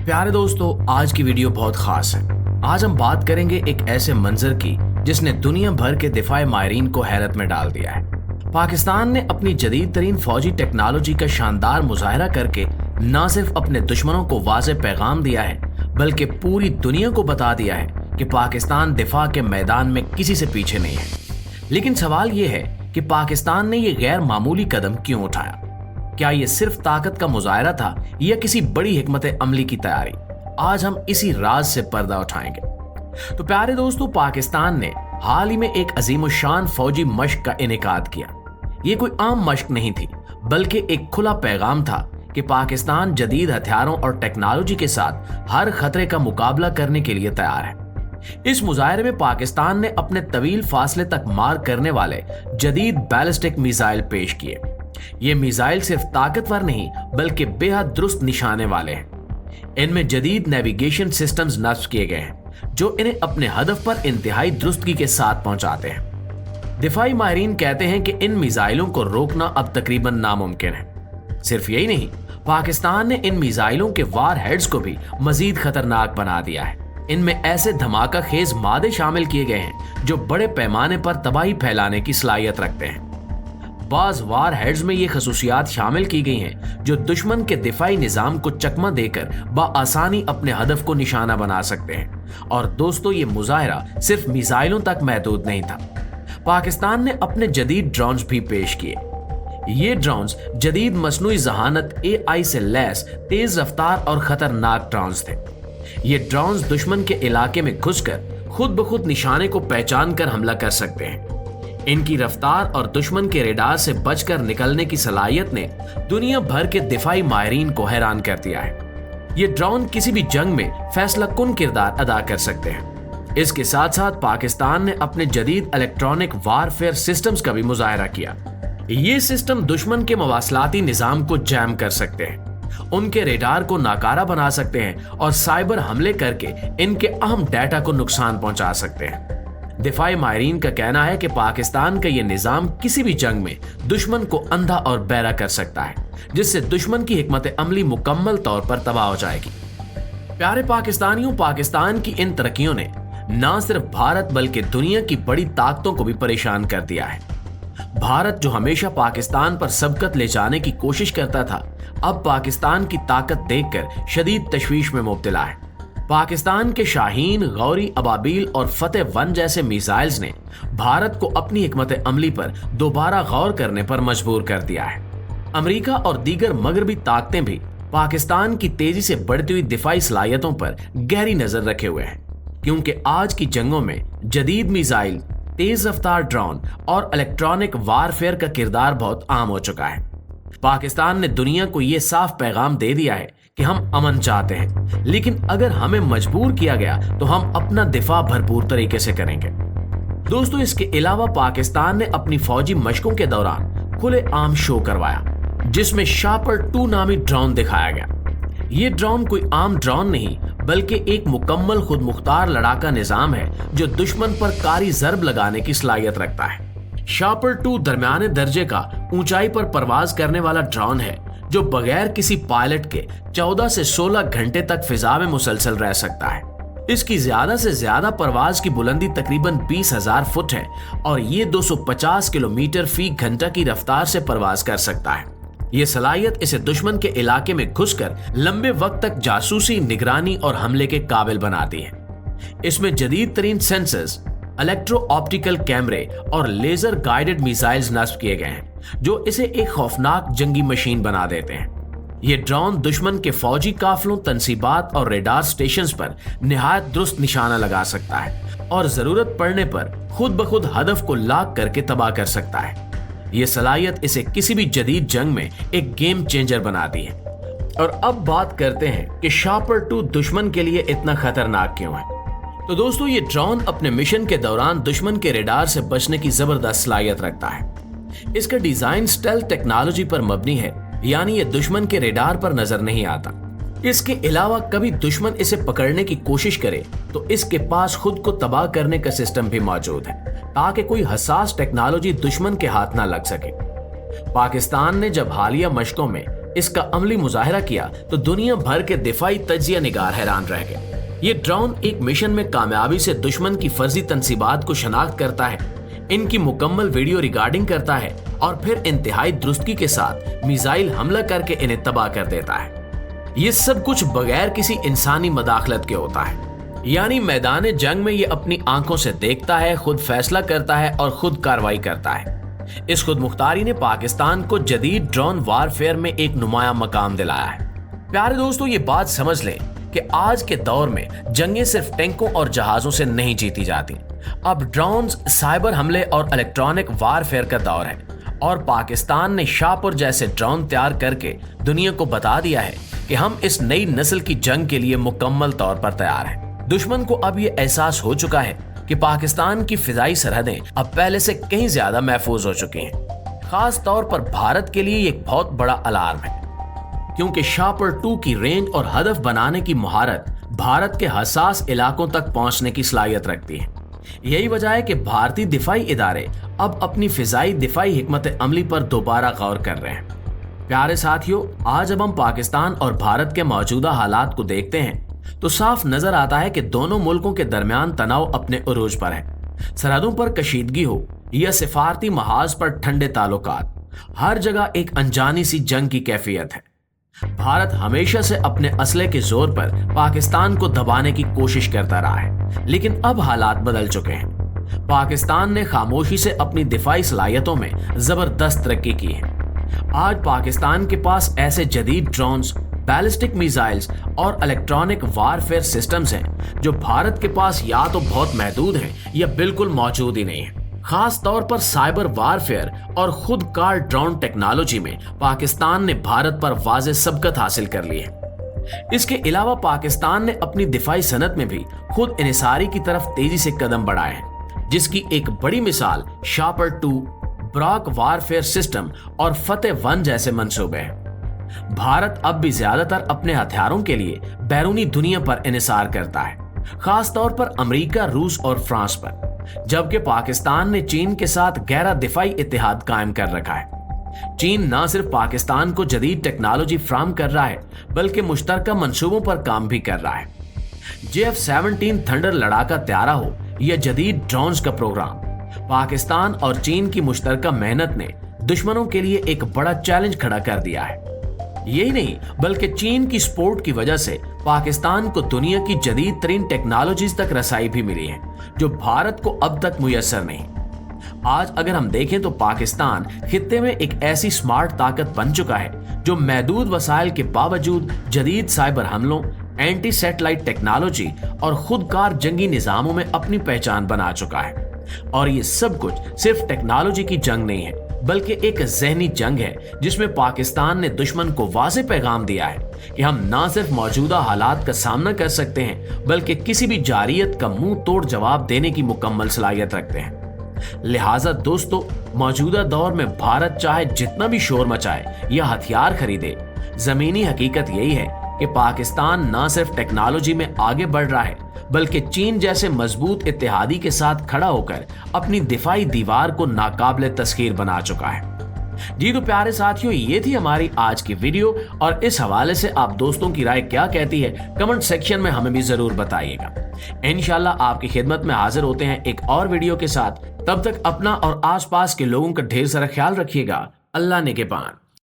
प्यारे दोस्तों, आज की वीडियो बहुत खास है। आज हम बात करेंगे एक ऐसे मंजर की जिसने दुनिया भर के दिफाई माहिरीन को हैरत में डाल दिया है। पाकिस्तान ने अपनी जदीद तरीन फौजी टेक्नोलॉजी का शानदार मुजाहरा करके न सिर्फ अपने दुश्मनों को वाज़ेह पैगाम दिया है, बल्कि पूरी दुनिया को बता दिया है कि पाकिस्तान दिफा के मैदान में किसी से पीछे नहीं है। लेकिन सवाल ये है कि पाकिस्तान ने ये गैर मामूली कदम क्यों उठाया? क्या ये सिर्फ ताकत का मुजाहरा था या किसी बड़ी हिकमत अमली की तैयारी? आज हम इसी राज से पर्दा उठाएंगे। तो प्यारे दोस्तों, पाकिस्तान ने हाल ही में एक अजीमुशान फौजी मश्क का इनेकाद किया। ये कोई आम मश्क नहीं थी, बल्कि एक खुला पैगाम था कि पाकिस्तान जदीद हथियारों और टेक्नोलॉजी के साथ हर खतरे का मुकाबला करने के लिए तैयार है। इस मुजाहरे में पाकिस्तान ने अपने तवील फासले तक मार करने वाले जदीद बैलिस्टिक मिसाइल पेश किए। ये मिसाइल सिर्फ ताकतवर नहीं बल्कि बेहद दुरुस्त निशाने वाले हैं। इनमें जदीद नेविगेशन सिस्टम्स नस्ब किए गए हैं जो इन्हें अपने हदफ पर इंतहाई दुरुस्तगी के साथ पहुंचाते हैं। दिफाई माहिरीन कहते हैं कि इन मिसाइलों को रोकना अब तकरीबन नामुमकिन है। सिर्फ यही नहीं, पाकिस्तान ने इन मिसाइलों के वार हेड्स को भी मजीद खतरनाक बना दिया है। इनमें ऐसे धमाका खेज मादे शामिल किए गए हैं जो बड़े पैमाने पर तबाही फैलाने की सलाहियत रखते हैं। बाज वार हेड्स में ये खसूसियात शामिल की गई हैं जो दुश्मन के दिफाई निजाम को चकमा देकर बआसानी अपने हदफ को निशाना बना सकते हैं। और दोस्तों, ये मुजाहरा सिर्फ मिसाइलों तक महदूद नहीं था। पाकिस्तान ने अपने जदीद ड्रोन्स भी पेश किए। ये ड्रोन्स जदीद मसनूई जहानत AI से लैस तेज रफ्तार और खतरनाक ड्रोन्स थे। ये ड्रोन्स दुश्मन के इलाके में घुसकर खुद ब खुद निशाने को पहचान कर हमला कर सकते हैं। इनकी रफ्तार और दुश्मन के रेडार से बचकर निकलने की सलाहियत ने दुनिया भर के दिफाई माहिरीन को हैरान कर दिया है। ये ड्रोन किसी भी जंग में फैसला कुन किरदार अदा कर सकते हैं। इसके साथ साथ पाकिस्तान ने अपने जदीद इलेक्ट्रॉनिक वारफेयर सिस्टम्स का भी मुजाहरा किया। ये सिस्टम दुश्मन के मवासलाती निजाम को जैम कर सकते हैं, उनके रेडार को नाकारा बना सकते हैं और साइबर हमले करके इनके अहम डाटा को नुकसान पहुंचा सकते हैं। दिफाई माहिरीन का कहना है कि पाकिस्तान का यह निजाम किसी भी जंग में दुश्मन को अंधा और बहरा कर सकता है, जिससे दुश्मन की हिकमत अमली मुकम्मल तौर पर तबाह हो जाएगी। प्यारे पाकिस्तानियों, पाकिस्तान की इन तरक्कियों ने न सिर्फ भारत बल्कि दुनिया की बड़ी ताकतों को भी परेशान कर दिया है। भारत, जो हमेशा पाकिस्तान पर सबकत ले जाने की कोशिश करता था, अब पाकिस्तान की ताकत देखकर शदीद तशवीश में मुब्तला है। पाकिस्तान के शाहीन, गौरी, अबाबील और फतेह 1 जैसे मिसाइल्स ने भारत को अपनी हिकमत अमली पर दोबारा गौर करने पर मजबूर कर दिया है। अमेरिका और दीगर मगरबी ताकतें भी पाकिस्तान की तेजी से बढ़ती हुई दिफाई सलाहियतों पर गहरी नजर रखे हुए हैं, क्योंकि आज की जंगों में जदीद मिसाइल, तेज रफ्तार ड्रोन और इलेक्ट्रॉनिक वारफेयर का किरदार बहुत आम हो चुका है। पाकिस्तान ने दुनिया को यह साफ पैगाम दे दिया है कि हम अमन चाहते हैं, लेकिन अगर हमें मजबूर किया गया तो हम अपना दिफा भरपूर तरीके से करेंगे। दोस्तों, इसके अलावा पाकिस्तान ने अपनी फौजी मशकों के दौरान खुले आम शो करवाया, जिसमें शापर 2 नामी ड्रोन दिखाया गया। ये ड्रोन कोई आम ड्रोन नहीं बल्कि एक मुकम्मल खुद मुख्तार लड़ाका निजाम है जो दुश्मन पर कारी जरब लगाने की सलाहियत रखता है। शापर 2 दरमियाने दर्जे का ऊंचाई पर परवाज करने वाला ड्रोन है जो बगैर किसी पायलट के 14 से 16 घंटे तक फिजा में मुसलसल रह सकता है। इसकी ज्यादा से ज्यादा परवाज की बुलंदी तकरीबन 20,000 फुट है और ये 250 किलोमीटर फी घंटा की रफ्तार से परवाज कर सकता है। ये सलाहियत इसे दुश्मन के इलाके में घुसकर लंबे वक्त तक जासूसी, निगरानी और हमले के काबिल बनाती है। इसमें जदीद तरीन सेंसर्स, इलेक्ट्रो ऑप्टिकल कैमरे और लेजर गाइडेड मिसाइल्स नस्ब किए गए हैं जो इसे एक खौफनाक जंगी मशीन बना देते हैं। ये ड्रोन दुश्मन के फौजी काफिलों, तनसीबात और रेडार स्टेशंस पर निहायत दुरुस्त निशाना लगा सकता है और जरूरत पड़ने पर खुद ब खुद हदफ को लाक करके तबाह कर सकता है। ये सलाहियत इसे किसी भी जदीद जंग में एक गेम चेंजर बनाती है। और अब बात करते हैं कि शापर 2 दुश्मन के लिए इतना खतरनाक क्यों है। तो दोस्तों, ये ड्रोन अपने मिशन के दौरान दुश्मन के रेडार से बचने की जबरदस्त सलाहियत रखता है। इसका डिजाइन स्टेल्थ टेक्नोलॉजी पर मबनी है, यानी ये दुश्मन के रेडार पर नजर नहीं आता। इसके अलावा कभी दुश्मन इसे पकड़ने की कोशिश करे तो इसके पास खुद को तबाह करने का सिस्टम भी मौजूद है, ताकि कोई हसास टेक्नोलॉजी दुश्मन के हाथ ना लग सके। पाकिस्तान ने जब हालिया मशकों में इसका अमली मुजाहरा किया तो दुनिया भर के दिफाई तज्जिया निगार हैरान रह गए। ये ड्रोन एक मिशन में कामयाबी से दुश्मन की फर्जी तंसीबात को शनाख्त करता है, इनकी मुकम्मल वीडियो रिकॉर्डिंग करता है और फिर इंतहाई दुरुस्ती के साथ मिसाइल हमला करके इन्हें तबाह कर देता है। ये सब कुछ बगैर किसी इंसानी मदाखलत के होता है, यानी मैदान जंग में ये अपनी आंखों से देखता है, खुद फैसला करता है और खुद कार्रवाई करता है। इस खुद मुख्तारी ने पाकिस्तान को जदीद ड्रोन वारफेयर में एक नुमाया मकाम दिलाया है। प्यारे दोस्तों, ये बात समझ लें कि आज के दौर में जंगें सिर्फ टैंकों और जहाजों से नहीं जीती जाती। अब ड्रोन्स, साइबर हमले और इलेक्ट्रॉनिक वारफेयर का दौर है और पाकिस्तान ने शाहपुर जैसे ड्रोन तैयार करके दुनिया को बता दिया है कि हम इस नई नस्ल की जंग के लिए मुकम्मल तौर पर तैयार हैं। दुश्मन को अब ये एहसास हो चुका है कि पाकिस्तान की फिजाई सरहदें अब पहले से कहीं ज्यादा महफूज हो चुकी हैं। खास तौर पर भारत के लिए एक बहुत बड़ा अलार्म है, क्योंकि शाहपुर 2 की रेंज और हदफ बनाने की महारत भारत के हसास इलाकों तक पहुंचने की सलाहियत रखती है। यही वजह है कि भारतीय दिफाई इदारे अब अपनी फिजाई दिफाई हिकमत अमली पर दोबारा गौर कर रहे हैं। प्यारे साथियों, आज जब हम पाकिस्तान और भारत के मौजूदा हालात को देखते हैं तो साफ नजर आता है कि दोनों मुल्कों के दरमियान तनाव अपने उरूज पर है। सरहदों पर कशीदगी हो या सिफारती महाज पर ठंडे ताल्लुकात, हर जगह एक अनजानी सी जंग की कैफियत है। भारत हमेशा से अपने असले के जोर पर पाकिस्तान को दबाने की कोशिश करता रहा है, लेकिन अब हालात बदल चुके हैं। पाकिस्तान ने खामोशी से अपनी दिफाई सलाहियतों में जबरदस्त तरक्की की है। आज पाकिस्तान के पास ऐसे जदीद ड्रोन्स, बैलिस्टिक मिसाइल्स और इलेक्ट्रॉनिक वारफेयर सिस्टम्स हैं जो भारत के पास या तो बहुत महदूद हैं या बिल्कुल मौजूद ही नहीं है। खास तौर पर साइबर वारफेयर और खुद कार ड्रोन टेक्नोलॉजी में पाकिस्तान ने भारत पर वाज़ेह सबकत हासिल कर ली है। इसके अलावा पाकिस्तान ने अपनी दिफाई सनत में भी खुद इन्हिसारी की तरफ तेजी से कदम बढ़ाए हैं, जिसकी एक बड़ी मिसाल शाहपुर 2, ब्रॉक वारफेयर सिस्टम और फतेह 1 जैसे मंसूबे हैं। भारत अब भी ज्यादातर अपने हथियारों के लिए बैरूनी दुनिया पर इन्हिसार करता है, खास तौर पर अमेरिका, रूस और फ्रांस पर, जबकि पाकिस्तान ने चीन के साथ गहरा दिफाई इत्तेहाद कायम कर रखा है। चीन न सिर्फ पाकिस्तान को जदीद टेक्नोलॉजी फराहम कर रहा है, बल्कि मुश्तरका मंसूबों पर काम भी कर रहा है। JF-17 थंडर लड़ाका तैयारा हो या जदीद ड्रोन्स का प्रोग्राम, पाकिस्तान और चीन की मुश्तरका मेहनत ने दुश्मनों के लिए एक बड़ा चैलेंज खड़ा कर दिया है। यही नहीं, बल्कि चीन की सपोर्ट की वजह से पाकिस्तान को दुनिया की जदीद तरीन टेक्नोलॉजीज तक रसाई भी मिली है, जो भारत को अब तक मुयस्सर नहीं। आज अगर हम देखें तो पाकिस्तान खित्ते में एक ऐसी स्मार्ट ताकत बन चुका है जो महदूद वसाइल के बावजूद जदीद साइबर हमलों, एंटी सैटेलाइट टेक्नोलॉजी और खुदकार जंगी निजामों में अपनी पहचान बना चुका है। और ये सब कुछ सिर्फ टेक्नोलॉजी की जंग नहीं है, बल्कि एक ज़हनी जंग है जिसमें पाकिस्तान ने दुश्मन को वाज़ेह पैगाम दिया है कि हम न सिर्फ मौजूदा हालात का सामना कर सकते हैं, बल्कि किसी भी जारियत का मुंह तोड़ जवाब देने की मुकम्मल सलाहियत रखते हैं। लिहाजा दोस्तों, मौजूदा दौर में भारत चाहे जितना भी शोर मचाए या हथियार खरीदे, जमीनी हकीकत यही है कि पाकिस्तान न सिर्फ टेक्नोलॉजी में आगे बढ़ रहा है, बल्कि चीन जैसे मजबूत इत्तेहादी के साथ खड़ा होकर अपनी दिफाई दीवार को नाकाबिले तस्खीर बना चुका है। जी तो प्यारे साथियों, ये थी हमारी आज की वीडियो और इस हवाले से आप दोस्तों की राय क्या कहती है कमेंट सेक्शन में हमें भी जरूर बताइएगा। इंशाल्लाह आपकी खिदमत में हाजिर होते हैं एक और वीडियो के साथ। तब तक अपना और आसपास के लोगों का ढेर सारा ख्याल रखिएगा। अल्लाह निगहबान।